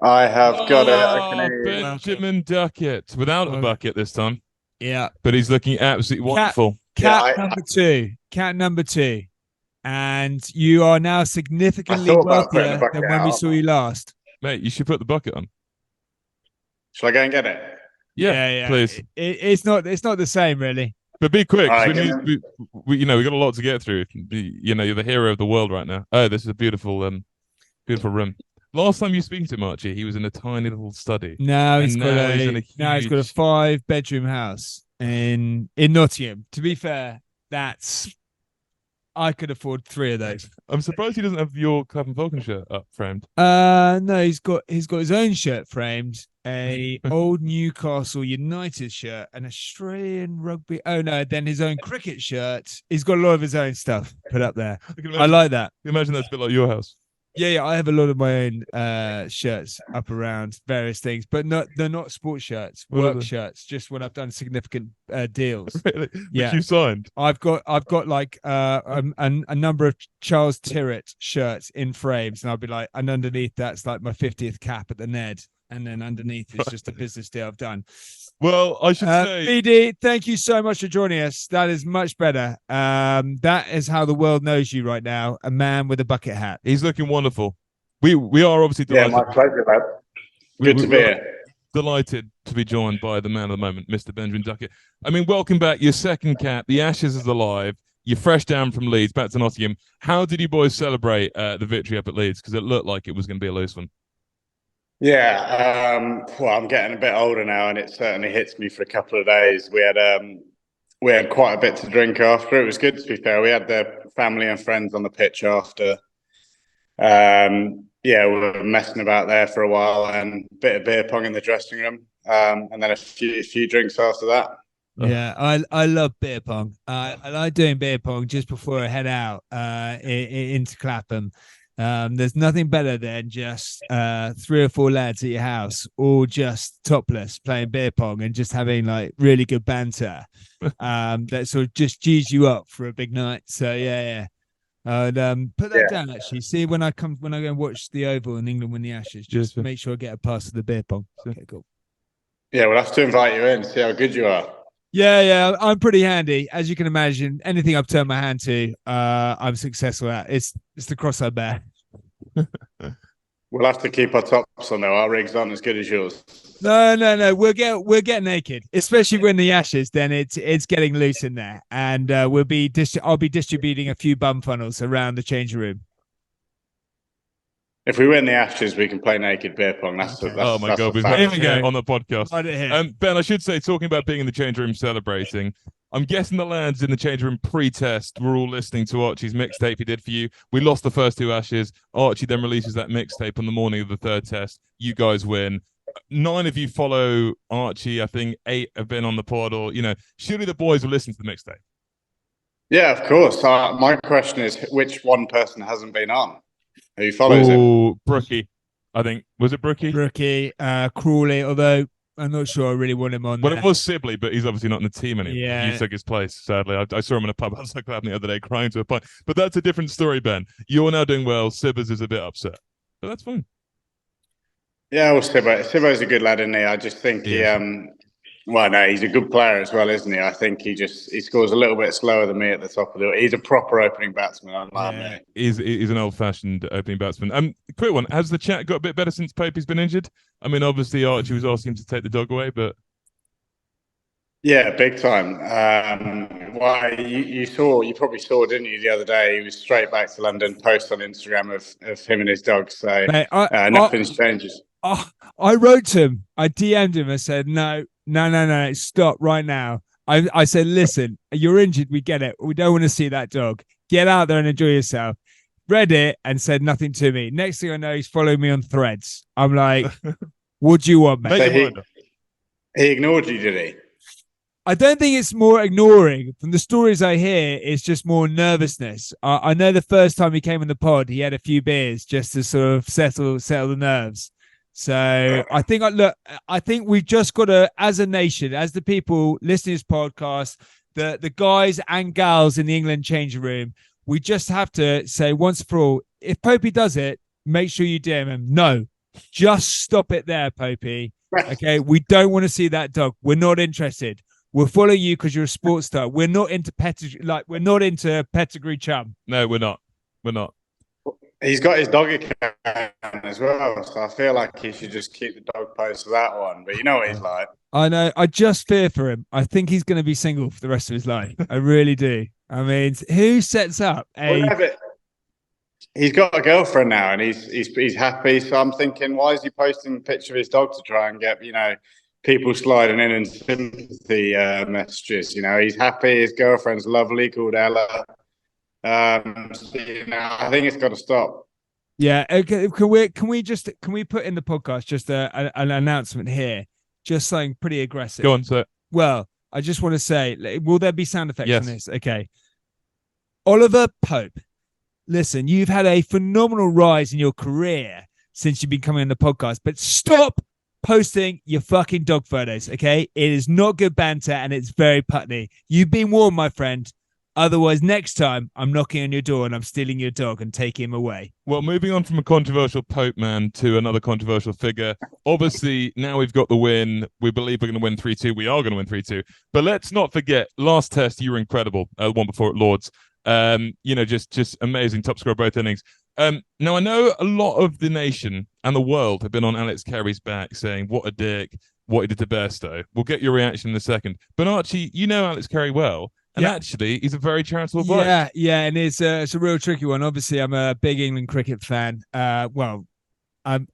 I have got it. I can Oh, hear you. Benjamin Duckett without a Welcome. bucket this time, Yeah. but he's looking absolutely Cat wonderful. Yeah, cat number two. Cat number two. And you are now I significantly thought about putting the wealthier bucket than when we out. saw you last. Mate, you should put the bucket on. Shall I go and get it? Yeah, Yeah, yeah. please. It's not the same, really. But be quick, All 'cause right, give me. we got a lot to get through. You're the hero of the world right now. Oh, this is a beautiful room. Last time you speaking to him, Archie, he was in a tiny little study, Now and he's got now he's in a a now he's got a huge. 5-bedroom house in Nottingham. To be fair, that's I could afford 3 of those. I'm surprised he doesn't have your Clapham Falcon shirt up framed. No, he's got his own shirt framed, a old Newcastle United shirt, an Australian rugby. Oh no, then his own cricket shirt. He's got a lot of his own stuff put up there. I like that. Imagine that's a bit like your house. Yeah, I have a lot of my own shirts up around various things, but they're not sports shirts, What are work they? shirts. Just when I've done significant deals. Really? Yeah. Which you signed. I've got like a number of Charles Tyrrett shirts in frames, and I'll be like, and underneath that's like my 50th cap at the Ned, and then underneath is just a business deal I've done. Well, I should say, BD, thank you so much for joining us. That is much better. That is how the world knows you right now. A man with a bucket hat. he's looking wonderful. We are obviously Yeah, delighted. my pleasure, lad. We- Good we- to be we're here. Delighted to be joined by the man of the moment, Mr. Benjamin Duckett. I mean, welcome back. Your second cap. The Ashes is alive. You're fresh down from Leeds, back to Nottingham. How did you boys celebrate the victory up at Leeds? Because it looked like it was going to be a loose one. Yeah, well, I'm getting a bit older now, and it certainly hits me for a couple of days. We had quite a bit to drink after. It was good, to be fair. We had the family and friends on the pitch after. Yeah, we were messing about there for a while, and a bit of beer pong in the dressing room, and then a few drinks after that. Yeah, I love beer pong. I like doing beer pong just before I head out into Clapham. There's nothing better than just 3 or 4 lads at your house, all just topless, playing beer pong and just having like really good banter. That sort of just G's you up for a big night. So yeah. I'd put that Yeah. down actually. See when I go and watch the Oval in England win the Ashes, just Yes, make sure I get a pass to the beer pong. Okay, cool. Yeah, we'll have to invite you in, see how good you are. Yeah, I'm pretty handy, as you can imagine. Anything I've turned my hand to, I'm successful at. It's the cross I bear. We'll have to keep our tops on though. Our rigs aren't as good as yours. No. We'll get naked, especially when the Ashes. Then it's getting loose in there, and I'll be distributing a few bum funnels around the changing room. If we win the Ashes, we can play naked beer pong. Oh my God, we've fact. never get on the podcast. Right Ben, I should say, talking about being in the change room celebrating, I'm guessing the lads in the change room pre-test were all listening to Archie's mixtape he did for you. We lost the first 2 Ashes. Archie then releases that mixtape on the morning of the 3rd test. You guys win. 9 of you follow Archie. I think 8 have been on the pod, or surely the boys will listen to the mixtape. Yeah, of course. My question is, which one person hasn't been on? Who follows him? Oh, Brookie. I think, was it Brookie? Brookie, Crawley, although I'm not sure I really want him on Well, there. it was Sibley, but he's obviously not in the team anymore. Yeah. You took his place, sadly. I saw him in a pub outside Clapham the other day crying to a pint. But that's a different story, Ben. You're now doing well. Sibbers is a bit upset. But that's fine. Yeah, well, Sibbo's a good lad, isn't he? I just think well, no, he's a good player as well, isn't he? I think he scores a little bit slower than me at the top of the. He's a proper opening batsman, unlike me. He's an old-fashioned opening batsman. Quick one. Has the chat got a bit better since Popey's been injured? I mean, obviously Archie was asking him to take the dog away, but Yeah, big time. Why you probably saw, didn't you, the other day? He was straight back to London, post on Instagram of him and his dog. So nothing's changes. I wrote to him. I DM'd him. I said, no, stop right now. I said, listen, you're injured. We get it. We don't want to see that dog. Get out there and enjoy yourself. Read it and said nothing to me. Next thing I know, he's following me on Threads. I'm like, what do you want, mate? So he ignored you, did he? I don't think it's more ignoring. From the stories I hear, it's just more nervousness. I know the first time he came in the pod, he had a few beers just to sort of settle the nerves. So I think we've just got to, as a nation, as the people listening to this podcast, the guys and gals in the England changing room, we just have to say once for all, if Popey does it, make sure you DM him. No, Just stop it there, Popey. Okay, we don't want to see that dog. We're not interested. We'll follow you because you're a sports star. We're not into pedigree chum. No, we're not. We're not. He's got his dog account as well, so I feel like he should just keep the dog post for that one. But you know what he's like. I know. I just fear for him. I think he's going to be single for the rest of his life. I really do. I mean, who sets up a? He's got a girlfriend now, and he's happy. So I'm thinking, why is he posting a picture of his dog to try and get people sliding in and sympathy messages? He's happy. His girlfriend's lovely, called Ella. So, I think it's got to stop. Yeah. Okay. Can we put in the podcast just an announcement here? Just something pretty aggressive. Go on, sir. Well, I just want to say, will there be sound effects Yes. on this? Okay. Oliver Pope, listen, you've had a phenomenal rise in your career since you've been coming on the podcast, but stop posting your fucking dog photos, okay? It is not good banter and it's very putney. You've been warned, my friend. Otherwise, next time I'm knocking on your door and I'm stealing your dog and taking him away. Well, moving on from a controversial Pope man to another controversial figure. Obviously, now we've got the win. We believe we're going to win 3-2. We are going to win 3-2. But let's not forget, last test, you were incredible. The one before at Lords. Just amazing. Top scorer both innings. Now, I know a lot of the nation and the world have been on Alex Carey's back saying, what a dick, what he did to Bairstow. We'll get your reaction in a second. But Archie, you know Alex Carey well. And actually, he's a very charitable bloke. Yeah, and it's a real tricky one. Obviously, I'm a big England cricket fan.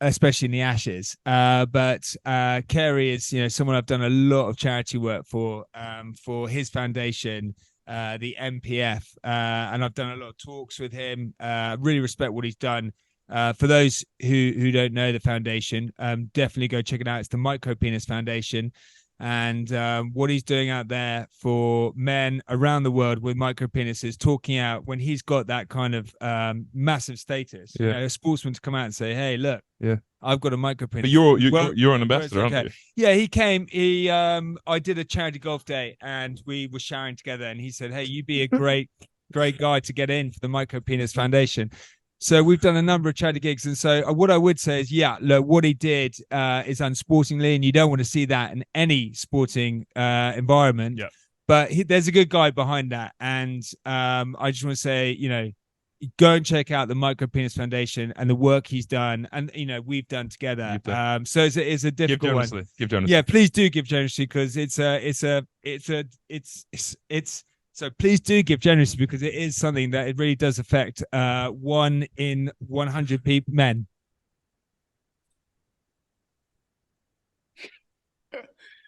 Especially in the Ashes. But Carey is, someone I've done a lot of charity work for his foundation, the MPF, and I've done a lot of talks with him. Really respect what he's done. For those who don't know the foundation, definitely go check it out. It's the Micro Penis Foundation. And what he's doing out there for men around the world with micro penises, talking out when he's got that kind of massive status, a sportsman to come out and say, "Hey, look, I've got a micro penis." But you're an ambassador, aren't you? Yeah, he came. I did a charity golf day, and we were showering together, and he said, "Hey, you'd be a great guy to get in for the Micro Penis Foundation." So we've done a number of charity gigs. And so what I would say is, look, what he did is unsportingly, and you don't want to see that in any sporting environment. Yeah. But there's a good guy behind that. And I just want to say, go and check out the Micro Penis Foundation and the work he's done. And, we've done together. So it's a difficult one. Give generously. Yeah, please do give generously because So please do give generously because it is something that it really does affect 1 in 100 men.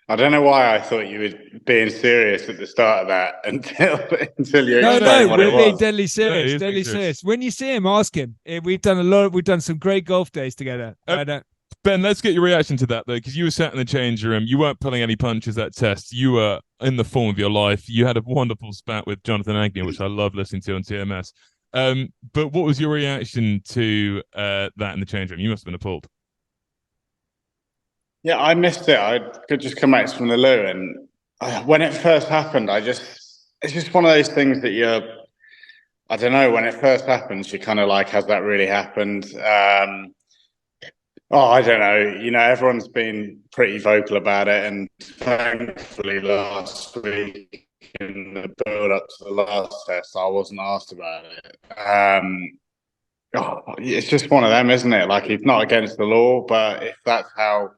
I don't know why I thought you were being serious at the start of that until you explained what it was. We're being deadly serious. Deadly serious. When you see him, ask him. We've done some great golf days together. Ben, let's get your reaction to that, though, because you were sat in the change room. You weren't pulling any punches that test. You were in the form of your life. You had a wonderful spat with Jonathan Agnew, which I love listening to on TMS. But what was your reaction to that in the change room? You must have been appalled. Yeah, I missed it. I could just come back from the loo. And when it first happened, it's just one of those things that I don't know, when it first happens, you kind of like, has that really happened? I don't know. Everyone's been pretty vocal about it, and thankfully last week in the build-up to the last test, I wasn't asked about it. It's just one of them, isn't it? Like, it's not against the law, but if that's how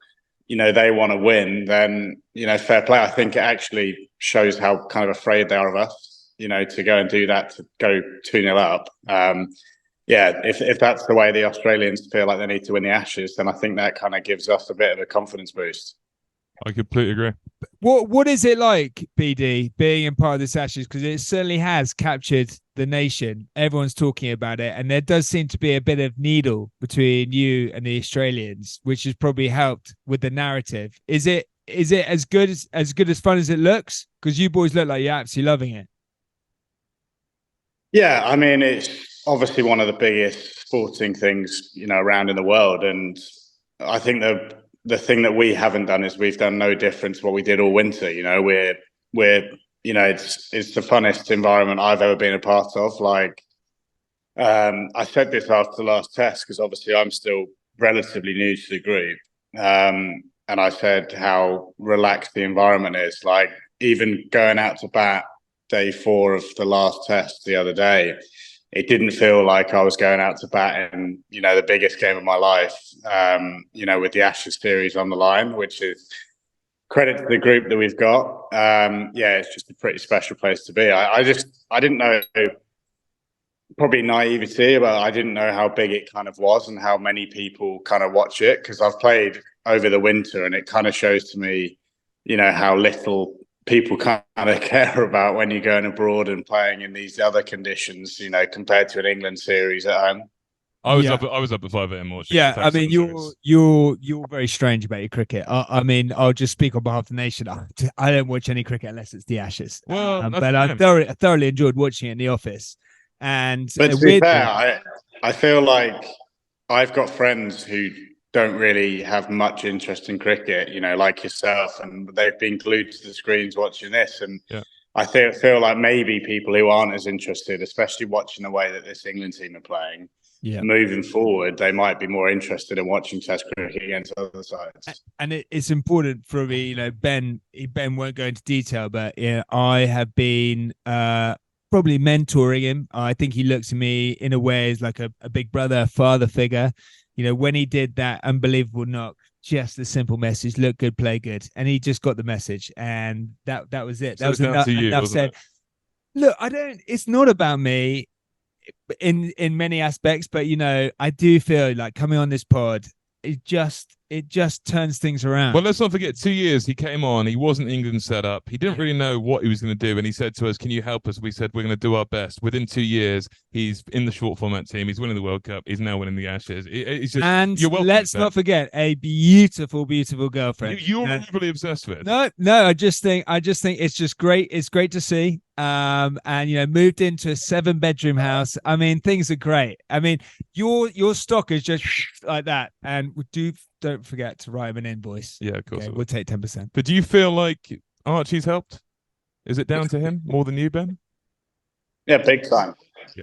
they want to win, then fair play. I think it actually shows how kind of afraid they are of us, to go and do that, to go 2-0 up. If that's the way the Australians feel like they need to win the Ashes, then I think that kind of gives us a bit of a confidence boost. I completely agree. What is it like, BD, being in part of this Ashes? Because it certainly has captured the nation. Everyone's talking about it, and there does seem to be a bit of needle between you and the Australians, which has probably helped with the narrative. Is it as good as fun as it looks? Because you boys look like you're absolutely loving it. Yeah, I mean, it's obviously one of the biggest sporting things, around in the world. And I think the thing that we haven't done is we've done no different to what we did all winter. We're it's the funnest environment I've ever been a part of. Like, I said this after the last test, because obviously I'm still relatively new to the group. And I said how relaxed the environment is. Like, even going out to bat day 4 of the last test the other day, it didn't feel like I was going out to bat in, the biggest game of my life, with the Ashes series on the line, which is credit to the group that we've got. It's just a pretty special place to be. I didn't know, probably naivety, but I didn't know how big it kind of was and how many people kind of watch it, because I've played over the winter and it kind of shows to me, how little people kind of care about when you're going abroad and playing in these other conditions, compared to an England series at home. I was up at 5 a.m. watching. Yeah, I mean, you're very strange about your cricket. I mean, I'll just speak on behalf of the nation. I don't watch any cricket unless it's the Ashes. Well, but I thoroughly enjoyed watching it in the office. But to be fair, I feel like I've got friends who don't really have much interest in cricket, like yourself, and they've been glued to the screens watching this. And I feel like maybe people who aren't as interested, especially watching the way that this England team are playing, moving forward, they might be more interested in watching Test cricket against other sides. And it's important for me, Ben won't go into detail, but I have been probably mentoring him. I think he looks at me in a way as like a big brother, father figure. When he did that unbelievable knock, just the simple message: look good, play good, and he just got the message, and that was it. That was enough said. Look, it's not about me in many aspects, but I do feel like coming on this pod, it just turns things around. Well, let's not forget, 2 years he came on, he wasn't England set up, he didn't really know what he was going to do, and he said to us, can you help us? We said, we're going to do our best. Within 2 years, he's in the short format team, he's winning the World Cup, he's now winning the Ashes. And let's not forget a beautiful girlfriend you're really obsessed with. No, I just think it's just great. It's great to see. And moved into a 7-bedroom house. I mean, things are great. I mean, your stock is just like that. And don't forget to write him an invoice. Yeah, of course. Okay, we'll take 10%. But do you feel like Archie's helped? Is it down to him more than you, Ben? Yeah, big time. Yeah.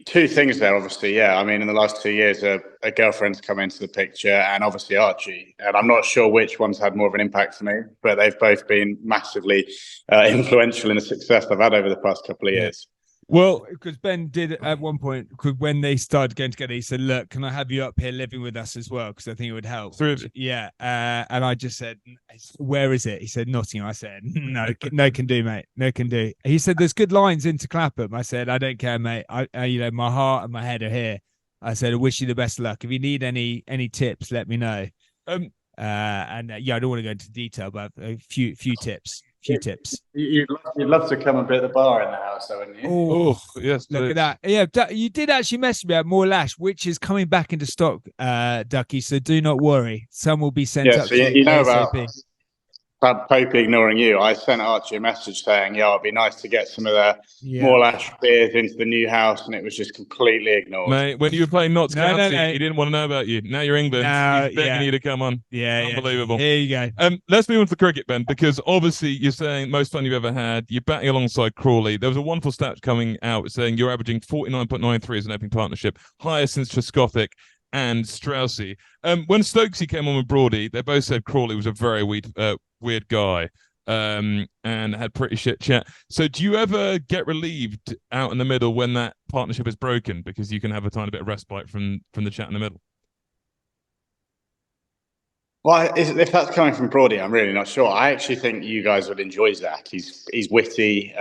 2 things there, obviously. Yeah, I mean, in the last 2 years, a girlfriend's come into the picture, and obviously Archie. And I'm not sure which one's had more of an impact for me, but they've both been massively influential in the success I've had over the past couple of years. Well, because Ben did at one point, when they started going together, he said, look, can I have you up here living with us as well? Because I think it would help. 3 of you. Yeah. And I just said, where is it? He said, Nottingham. I said, no can do, mate. No can do. He said, there's good lines into Clapham. I said, I don't care, mate. I my heart and my head are here. I said, I wish you the best of luck. If you need any tips, let me know. I don't want to go into detail, but a few tips. You'd love to come and be at the bar in the house, though, wouldn't you? Oh, yes. Look at that. Yeah, you did actually message me about more lash, which is coming back into stock, Ducky. So do not worry. Some will be sent up. So you know about Pope ignoring you. I sent Archie a message saying, it'd be nice to get some of the more lash beers into the new house, and it was just completely ignored. Mate, when you were playing Notts County, he didn't want to know about you. Now you're England. He's begging you to come on. Yeah, unbelievable. Here you go. Let's move on to the cricket, Ben, because obviously you're saying most fun you've ever had. You're batting alongside Crawley. There was a wonderful stat coming out saying you're averaging 49.93 as an opening partnership, highest since Trescothick and Straussy. When Stokesy came on with Brody, they both said Crawley was a very weird guy and had pretty shit chat. So do you ever get relieved out in the middle when that partnership is broken, because you can have a tiny bit of respite from the chat in the middle? Well, if that's coming from Brody, I'm really not sure. I actually think you guys would enjoy Zach. He's witty.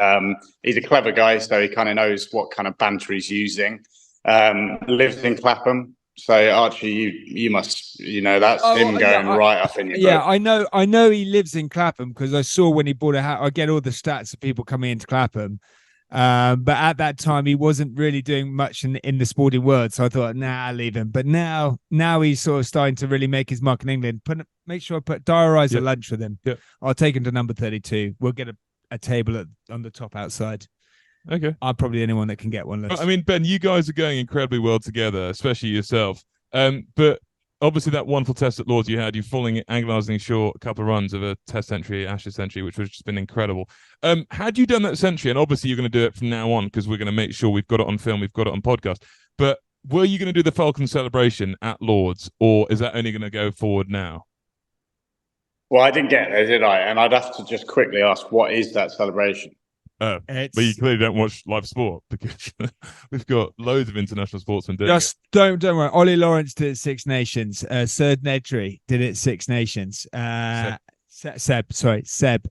He's a clever guy, so he kind of knows what kind of banter he's using. Lives in Clapham. So Archie, you must, that's him going right up in your book. Yeah, I know he lives in Clapham, because I saw when he bought a house. I get all the stats of people coming into Clapham, but at that time he wasn't really doing much in the sporting world. So I thought, I'll leave him. But now he's sort of starting to really make his mark in England. Make sure I diarise a lunch with him. Yep. I'll take him to number 32. We'll get a table on the top outside. Okay. I'm probably the only one that can get one. I mean, Ben, you guys are going incredibly well together, especially yourself. But obviously that wonderful test at Lords you had, you falling agonisingly short a couple of runs of a test century, Ashes century, which was just been incredible. Had you done that century, and obviously you're going to do it from now on, because we're going to make sure we've got it on film, we've got it on podcast, but were you going to do the Falcon celebration at Lords, or is that only going to go forward now? Well, I didn't get there, did I? And I'd have to just quickly ask, what is that celebration? But you clearly don't watch live sport because we've got loads of international sportsmen doing just don't worry. Ollie Lawrence did it Six Nations. Serd Nedry did it Six Nations. Seb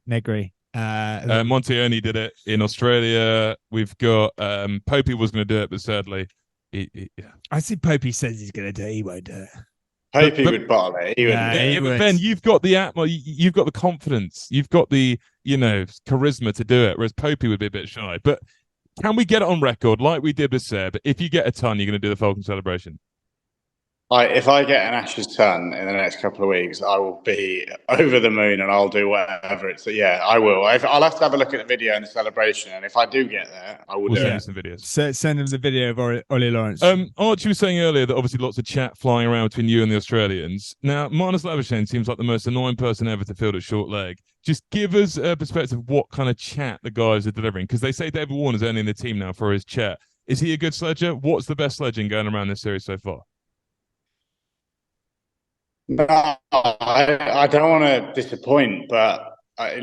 Negri. Monteoni did it in Australia. We've got Popey was going to do it, but sadly, I see Popey says he's going to do it. He won't do it. Popey would bottle it. He but Ben, you've got the you've got the confidence, you've got the charisma to do it, whereas Popey would be a bit shy. But can we get it on record, like we did with Seb? If you get a ton, you're going to do the Falcon celebration. If I get an Ashes ton in the next couple of weeks, I will be over the moon and I'll do whatever it's. Yeah, I will. I'll have to have a look at the video and the celebration, and if I do get there, I will do send it. some videos. Send them the video of Ollie Lawrence. Archie was saying earlier that obviously lots of chat flying around between you and the Australians. Now, Marnus Labuschagne seems like the most annoying person ever to field at short leg. Just give us a perspective of what kind of chat the guys are delivering, because they say David Warner's only in the team now for his chat. Is he a good sledger? What's the best sledging going around this series so far? No, I don't want to disappoint, but I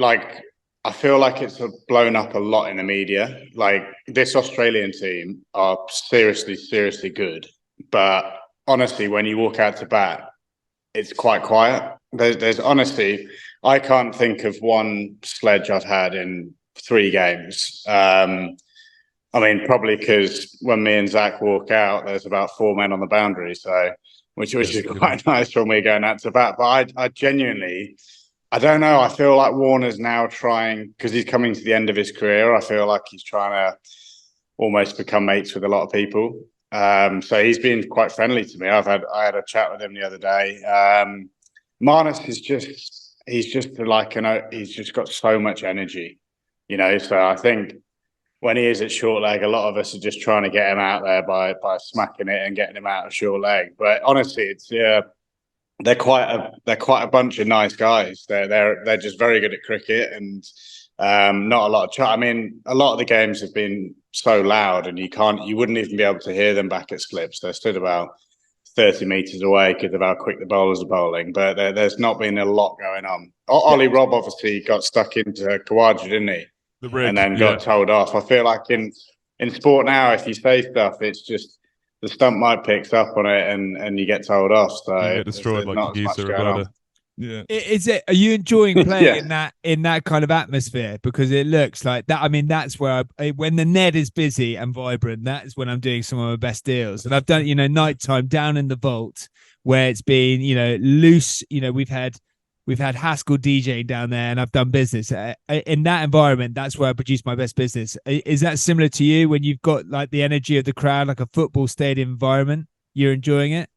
feel like it's blown up a lot in the media. Like, this Australian team are seriously, seriously good, but honestly, when you walk out to bat, it's quite quiet. There's honestly, I can't think of one sledge I've had in 3 games. I mean, probably because when me and Zach walk out, there's about 4 men on the boundary, so. Which is quite nice when we're going out to bat. But I genuinely, I don't know. I feel like Warner's now trying, because he's coming to the end of his career. I feel like he's trying to almost become mates with a lot of people. So he's been quite friendly to me. I had a chat with him the other day. Marnus is he's just got so much energy, So I think when he is at short leg, a lot of us are just trying to get him out there by smacking it and getting him out of short leg. But honestly, it's they're quite a bunch of nice guys. They're just very good at cricket, and not a lot of chat. I mean, a lot of the games have been so loud, and you wouldn't even be able to hear them back at slips. They're stood about 30 meters away because of how quick the bowlers are bowling. But there's not been a lot going on. Ollie Robb obviously got stuck into Kawaja, didn't he? And then got told off. I feel like in sport now, if you say stuff, it's just the stump might picks up on it and you get told off. So you get destroyed like a geezer or yeah. Are you enjoying playing in that kind of atmosphere? Because it looks like that. I mean, that's where when the Ned is busy and vibrant, that is when I'm doing some of my best deals. And I've done, nighttime down in the vault where it's been, loose. We've had Haskell DJing down there, and I've done business in that environment. That's where I produce my best business. Is that similar to you when you've got like the energy of the crowd, like a football stadium environment? You're enjoying it?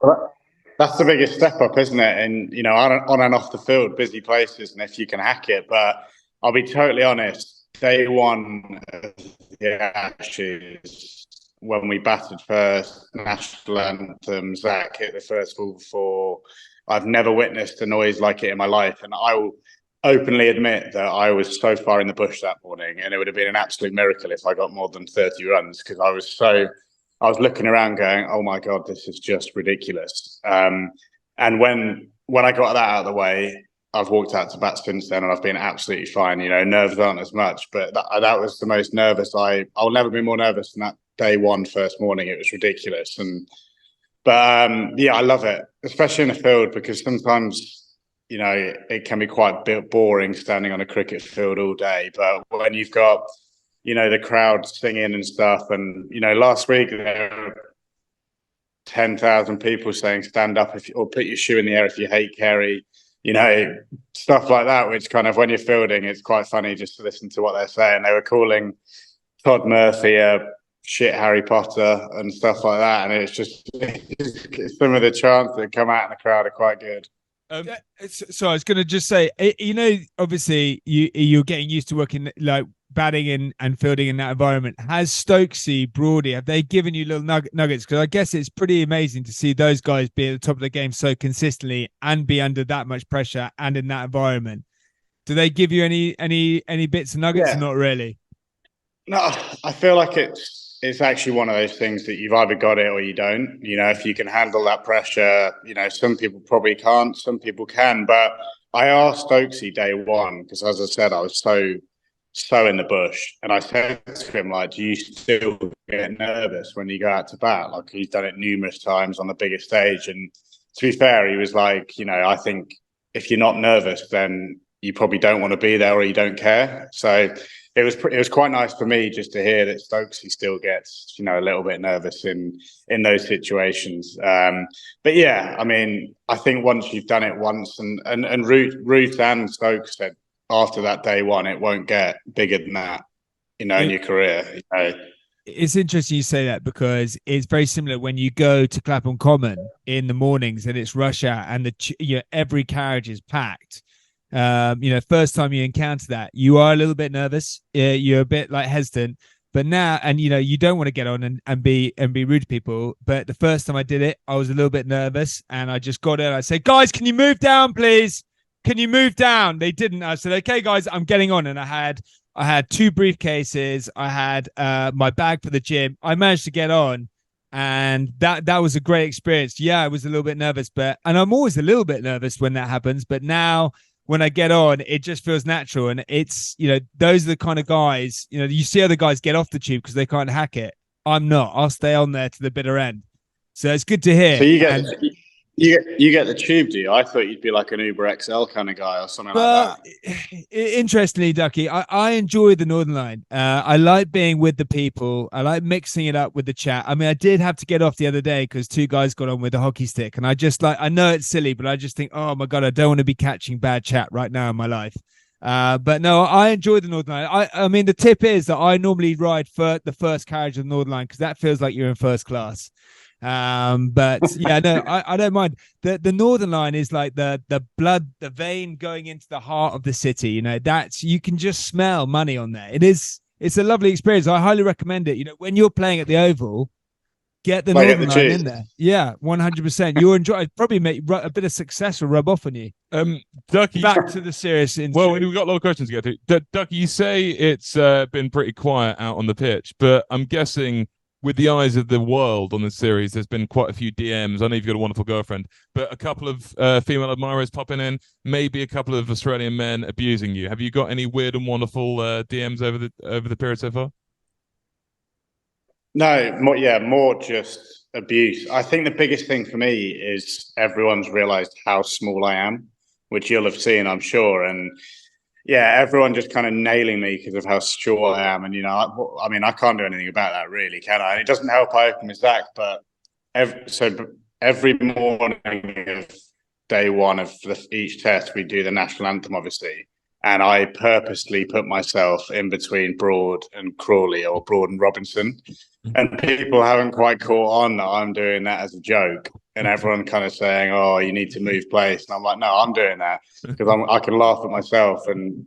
Well, that's the biggest step up, isn't it? And on and off the field, busy places, and if you can hack it. But I'll be totally honest. Day one of the Ashes, when we batted first, national anthem, Zach hit the first ball for. I've never witnessed a noise like it in my life, and I will openly admit that I was so far in the bush that morning, and it would have been an absolute miracle if I got more than 30 runs, because I was looking around going, oh my God, this is just ridiculous. And when I got that out of the way, I've walked out to bat since then, and I've been absolutely fine. Nerves aren't as much, but that was the most nervous. I'll never be more nervous than that day one first morning. It was ridiculous. But I love it, especially in the field, because sometimes, it can be quite boring standing on a cricket field all day. But when you've got, the crowd singing and stuff, and, last week there were 10,000 people saying stand up or put your shoe in the air if you hate Carey, stuff like that, which kind of when you're fielding, it's quite funny just to listen to what they're saying. They were calling Todd Murphy a shit Harry Potter and stuff like that, and it's just some of the chants that come out in the crowd are quite good. So I was going to just say, obviously you're getting used to working like batting and fielding in that environment. Has Stokesy, Broady, have they given you little nuggets? Because I guess it's pretty amazing to see those guys be at the top of the game so consistently and be under that much pressure and in that environment. Do they give you any bits and nuggets? Yeah. Or not really? No, I feel like it's it's actually one of those things that you've either got it or you don't. You know, if you can handle that pressure, you know, some people probably can't, some people can. But I asked Stokesy day one, because as I said, I was so in the bush. And I said to him, like, do you still get nervous when you go out to bat? Like, he's done it numerous times on the biggest stage. And to be fair, he was like, you know, I think if you're not nervous, then you probably don't want to be there or you don't care. So it was quite nice for me just to hear that Stokesy still gets, you know, a little bit nervous in those situations. But yeah, I mean, I think once you've done it once, and Ruth and Stokes said after that day one, it won't get bigger than that, you know, in your career. You know. It's interesting you say that, because it's very similar when you go to Clapham Common in the mornings and it's rush hour and every carriage is packed. First time you encounter that, you are a little bit nervous. You're a bit like hesitant, but now, and you don't want to get on and be rude to people. But the first time I did it, I was a little bit nervous, and I just got in. I said, "Guys, can you move down, please? Can you move down?" They didn't. I said, "Okay, guys, I'm getting on." And I had 2 briefcases. I had my bag for the gym. I managed to get on, and that was a great experience. Yeah, I was a little bit nervous, and I'm always a little bit nervous when that happens. But now, when I get on, it just feels natural. And it's, those are the kind of guys, you see other guys get off the tube because they can't hack it. I'm not. I'll stay on there to the bitter end. So it's good to hear. So you get the tube, do you? I thought you'd be like an Uber XL kind of guy or something like that. Interestingly, Ducky, I enjoy the Northern Line. I like being with the people. I like mixing it up with the chat. I mean, I did have to get off the other day because 2 guys got on with a hockey stick. And I know it's silly, but I just think, oh my God, I don't want to be catching bad chat right now in my life. But no, I enjoy the Northern Line. I mean, the tip is that I normally ride for the first carriage of the Northern Line because that feels like you're in first class. But yeah, no, I don't mind. The Northern Line is like the blood, the vein going into the heart of the city. That's, you can just smell money on there. It's a lovely experience. I highly recommend it. When you're playing at the Oval, get the Northern Line in there. Yeah, 100%. You'll enjoy it. Probably make a bit of success will rub off on you. Ducky, back to the serious. Well, we've got a lot of questions to get to. Ducky, you say it's been pretty quiet out on the pitch, but I'm guessing, with the eyes of the world on this series, there's been quite a few DMs. I know you've got a wonderful girlfriend, but a couple of female admirers popping in, maybe a couple of Australian men abusing you. Have you got any weird and wonderful DMs over the period so far? No, more just abuse. I think the biggest thing for me is everyone's realised how small I am, which you'll have seen, I'm sure, and yeah, everyone just kind of nailing me because of how short I am. And, I mean, I can't do anything about that, really, can I? And it doesn't help I open my Zach, but every morning of day one of each test, we do the national anthem, obviously. And I purposely put myself in between Broad and Crawley, or Broad and Robinson. And people haven't quite caught on that I'm doing that as a joke. And everyone kind of saying, "Oh, you need to move place." And I'm like, "No, I'm doing that because I can laugh at myself." And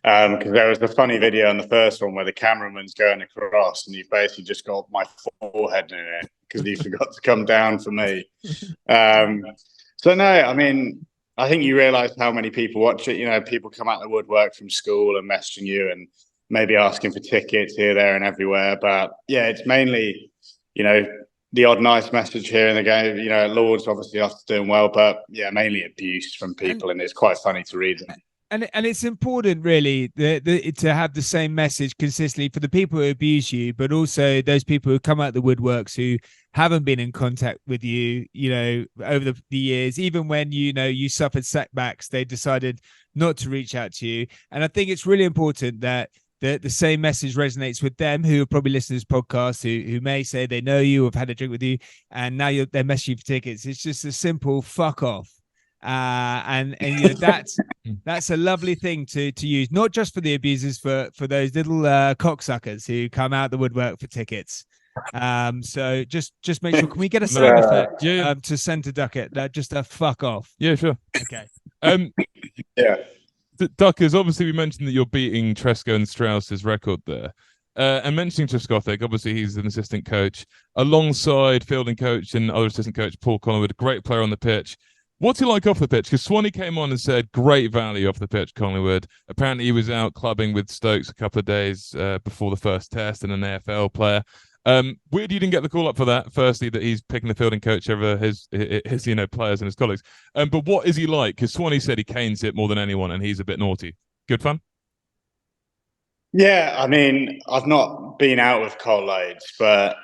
because there was a funny video on the first one where the cameraman's going across and you've basically just got my forehead in it because he forgot to come down for me. So no, I mean, I think you realise how many people watch it. People come out of the woodwork from school and messaging you and maybe asking for tickets here, there, and everywhere. But yeah, it's mainly, the odd nice message here in the game. Lords obviously after doing well, but yeah, mainly abuse from people, and it's quite funny to read. And it's important, really, to have the same message consistently for the people who abuse you, but also those people who come out the woodworks who haven't been in contact with you, over the years. Even when you suffered setbacks, they decided not to reach out to you. And I think it's really important that the same message resonates with them who are probably listening to this podcast, who may say they know you, have had a drink with you, and now they're messaging you for tickets. It's just a simple fuck off. And that's a lovely thing to use, not just for the abusers, for those little cocksuckers who come out the woodwork for tickets. So just make sure, can we get a sound effect to send to Duckett? Just a fuck off. Yeah, sure. Okay. Yeah. Duckers, obviously we mentioned that you're beating Tresco and Strauss's record there. And mentioning Trescothic, obviously he's an assistant coach alongside fielding coach and other assistant coach Paul Collingwood, a great player on the pitch. What's he like off the pitch? Because Swanee came on and said great value off the pitch, Collingwood. Apparently he was out clubbing with Stokes a couple of days before the first test and an AFL player. Weird you didn't get the call up for that. Firstly, that he's picking the fielding coach over his players and his colleagues. But what is he like? Because Swanee said he canes it more than anyone, and he's a bit naughty. Good fun. Yeah, I mean, I've not been out with Cole loads, but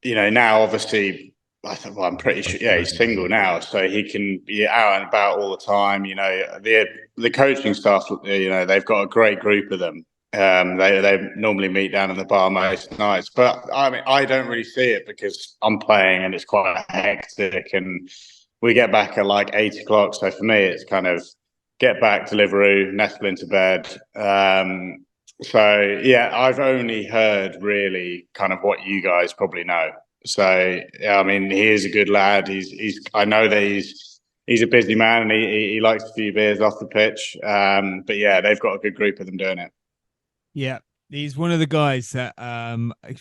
now obviously, well, I'm pretty sure. Yeah, he's single now, so he can be out and about all the time. The coaching staff. They've got a great group of them. They normally meet down in the bar most nights, but I mean, I don't really see it because I'm playing and it's quite hectic, and we get back at like 8 o'clock. So for me, it's kind of get back, Deliveroo, nestle into bed. So yeah, I've only heard really kind of what you guys probably know. So yeah, I mean, he is a good lad. I know that he's a busy man and he likes a few beers off the pitch. But yeah, they've got a good group of them doing it. Yeah, he's one of the guys that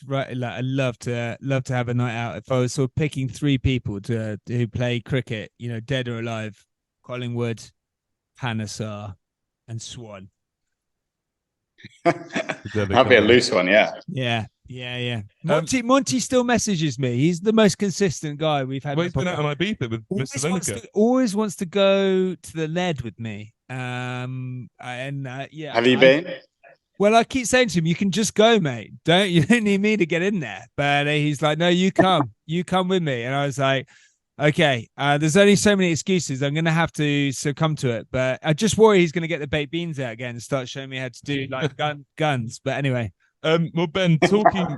right. Like, I love to have a night out. If I was sort of picking 3 people who play cricket, dead or alive, Collingwood, Panesar, and Swan. That'd be a loose one, yeah. Yeah. Monty still messages me. He's the most consistent guy we've had. Well, he's been out on Ibiza with Mr. Lineker. Always wants to go to the lead with me. Have you been? Well, I keep saying to him, "You can just go, mate. You don't need me to get in there." But he's like, "No, you come with me." And I was like, "Okay, there's only so many excuses. I'm going to have to succumb to it." But I just worry he's going to get the baked beans out again and start showing me how to do like guns. But anyway, well, Ben, talking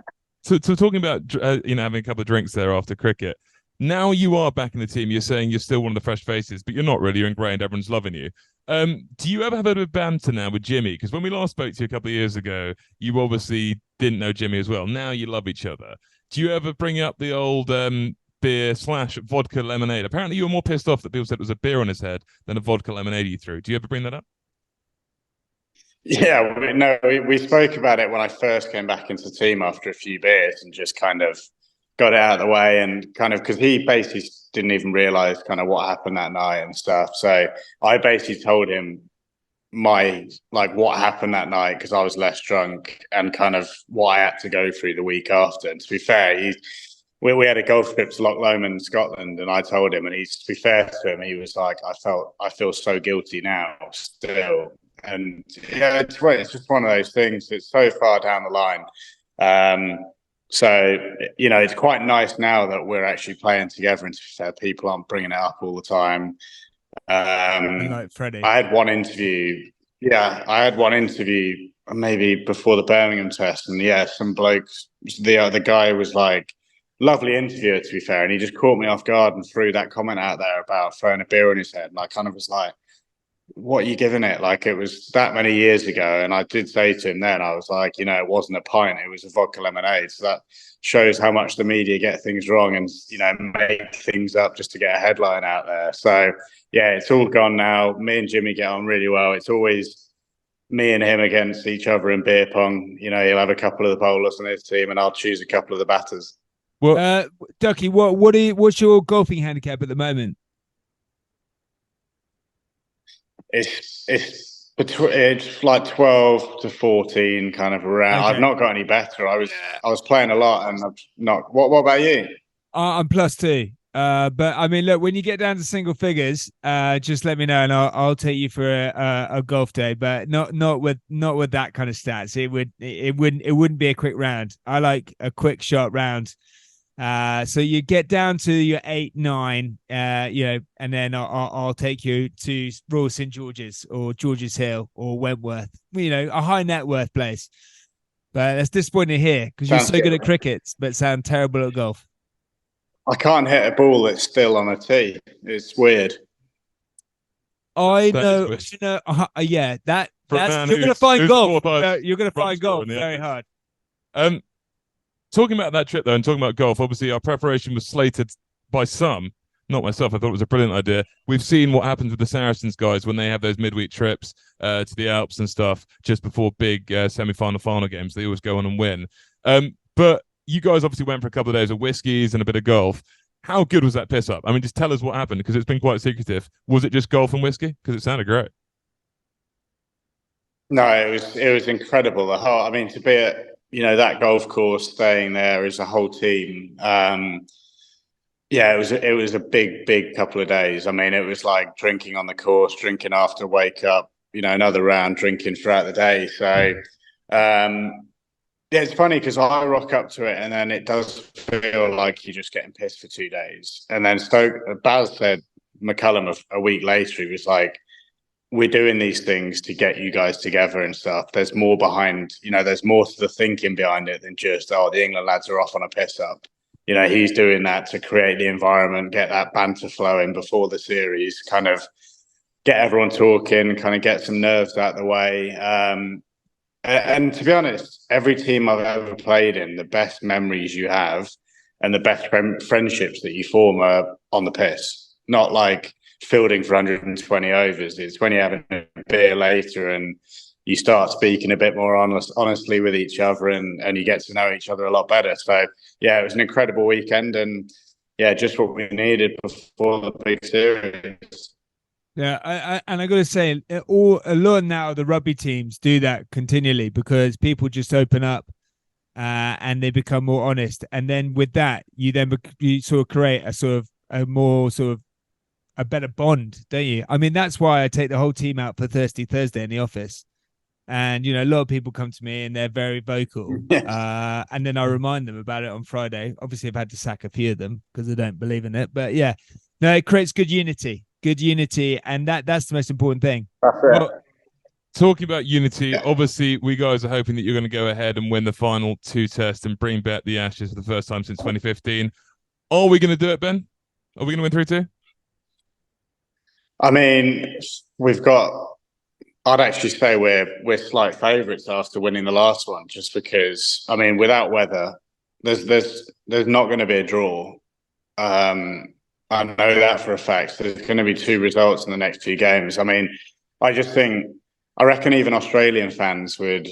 about having a couple of drinks there after cricket. Now you are back in the team. You're saying you're still one of the fresh faces, but you're not really. You're ingrained. Everyone's loving you. Do you ever have a bit of banter now with Jimmy? Because when we last spoke to you a couple of years ago, you obviously didn't know Jimmy as well. Now you love each other. Do you ever bring up the old beer/vodka lemonade? Apparently you were more pissed off that people said it was a beer on his head than a vodka lemonade you threw. Do you ever bring that up? Yeah, we spoke about it when I first came back into the team after a few beers and just kind of got it out of the way, and kind of because he basically didn't even realize kind of what happened that night and stuff. So I basically told him what happened that night because I was less drunk and kind of what I had to go through the week after. And to be fair, we had a golf trip to Loch Lomond, Scotland, and I told him, and to be fair to him, he was like, I feel so guilty now still. And yeah, it's just one of those things. It's so far down the line. So, it's quite nice now that we're actually playing together, and to be fair, people aren't bringing it up all the time. Like Freddie. I had one interview maybe before the Birmingham test, and yeah, some blokes, the guy was like, lovely interviewer, to be fair, and he just caught me off guard and threw that comment out there about throwing a beer on his head, and I kind of was like, what are you giving it? Like, it was that many years ago. And I did say to him then, I was like, it wasn't a pint, it was a vodka lemonade. So that shows how much the media get things wrong and, make things up just to get a headline out there. So yeah, it's all gone now. Me and Jimmy get on really well. It's always me and him against each other in beer pong. He'll have a couple of the bowlers on his team and I'll choose a couple of the batters. Well, Ducky, what's your golfing handicap at the moment? It's like 12 to 14 kind of around. Okay. I've not got any better. I was playing a lot and I've not. What about you? I'm +2. But I mean, look, when you get down to single figures, just let me know and I'll take you for a golf day. But not with that kind of stats. It wouldn't be a quick round. I like a quick shot round. So you get down to your 8, 9, and then I'll take you to Royal St George's or George's Hill or Wentworth, a high net worth place. But that's disappointing here because you're so good at cricket, but sound terrible at golf. I can't hit a ball that's still on a tee. It's weird. I know, yeah, that's you're going to find golf. You're going to find golf very hard. Talking about that trip, though, and talking about golf, obviously our preparation was slated by some, not myself. I thought it was a brilliant idea. We've seen what happens with the Saracens guys when they have those midweek trips to the Alps and stuff just before big semi-final, final games. They always go on and win. But you guys obviously went for a couple of days of whiskies and a bit of golf. How good was that piss up? I mean, just tell us what happened because it's been quite secretive. Was it just golf and whiskey? Because it sounded great. No, it was incredible. To be at that golf course, staying there as a whole team. It was a big couple of days. I mean, it was like drinking on the course, drinking after wake up, another round, drinking throughout the day. So, it's funny because I rock up to it and then it does feel like you're just getting pissed for 2 days. And then Baz said, McCullum a week later, he was like, we're doing these things to get you guys together and stuff. There's more behind, there's more to the thinking behind it than just, the England lads are off on a piss up. He's doing that to create the environment, get that banter flowing before the series, kind of get everyone talking, kind of get some nerves out of the way. And to be honest, every team I've ever played in, the best memories you have and the best friendships that you form are on the piss, not like fielding for 120 overs. It's when you're having a beer later and you start speaking a bit more honestly with each other and you get to know each other a lot better. So, yeah, it was an incredible weekend and, just what we needed before the big series. Yeah, I got to say, a lot now of the rugby teams do that continually because people just open up and they become more honest. And then with that, you sort of create a better bond, don't you? I mean, that's why I take the whole team out for Thirsty Thursday in the office. And, a lot of people come to me and they're very vocal. Yes. And then I remind them about it on Friday. Obviously, I've had to sack a few of them because I don't believe in it. But yeah, no, it creates good unity. And that's the most important thing. Well, talking about unity, obviously, we guys are hoping that you're going to go ahead and win the final 2 tests and bring back the Ashes for the first time since 2015. Are we going to do it, Ben? Are we going to win 3-2? I mean, I'd actually say we're slight favourites after winning the last one, just because, I mean, without weather, there's not going to be a draw. I know that for a fact. There's going to be 2 results in the next 2 games. I mean, I reckon even Australian fans would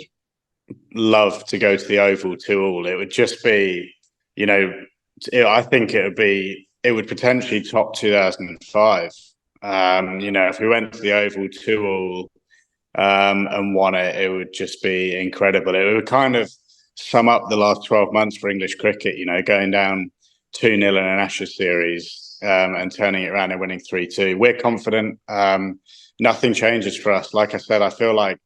love to go to the Oval 2-2. It would just be, I think it would potentially top 2005. If we went to the Oval 2-2 and won it, it would just be incredible. It would kind of sum up the last 12 months for English cricket, going down 2-0 in an Ashes series. And turning it around and winning 3-2. We're confident. Nothing changes for us. Like I said, I feel like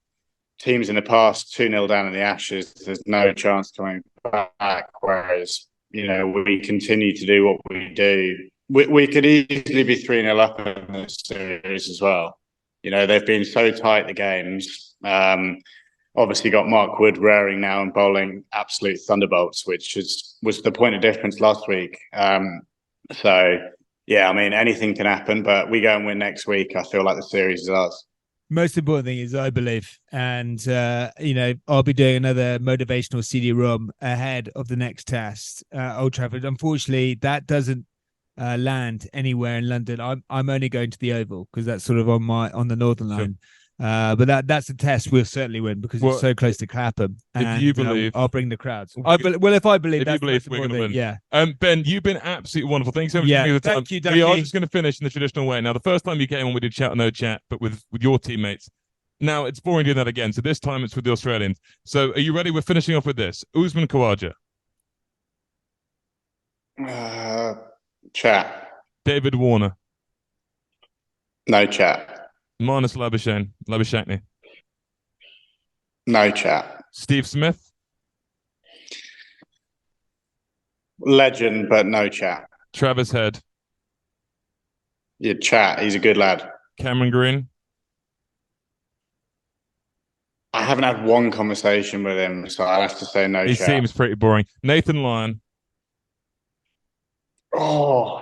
teams in the past 2-0 down in the Ashes, there's no chance coming back. Whereas, we continue to do what we do. We could easily be 3-0 up in this series as well. They've been so tight, the games. Obviously got Mark Wood raring now and bowling absolute thunderbolts, which was the point of difference last week. Yeah, I mean, anything can happen, but we go and win next week. I feel like the series is ours. Most important thing is I believe. And, I'll be doing another motivational CD-ROM ahead of the next test, Old Trafford. Unfortunately, that doesn't land anywhere in London. I'm only going to the Oval because that's sort of on the Northern line. But that's a test we'll certainly win because it's so close to Clapham. If you believe, I'll bring the crowds. If I believe, we're going to win. Yeah. Ben, you've been absolutely wonderful. Thanks so much for the time. Thank you, Ducky. We are just going to finish in the traditional way. Now, the first time you came on, we did chat or no chat, but with your teammates. Now it's boring doing that again. So this time it's with the Australians. So are you ready? We're finishing off with this. Usman Khawaja. Chat. David Warner. No chat. Marnus Labuschagne. No chat. Steve Smith. Legend, but no chat. Travis Head. Yeah, chat. He's a good lad. Cameron Green. I haven't had one conversation with him, so I'd have to say no He chat. seems pretty boring. Nathan Lyon. Oh,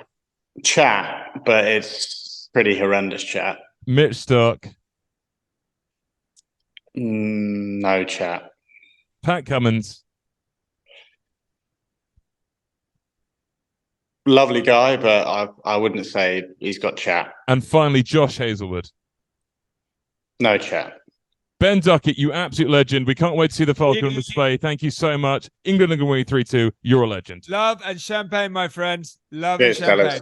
chat, but it's pretty horrendous chat. Mitch Stark. No chat. Pat Cummins. Lovely guy, but I wouldn't say he's got chat. And finally, Josh Hazelwood. No chat. Ben Duckett, you absolute legend. We can't wait to see the Falcon on display. Thank you so much. England are going to win 3-2. You're a legend. Love and champagne, my friends. Love Cheers, and champagne. fellas.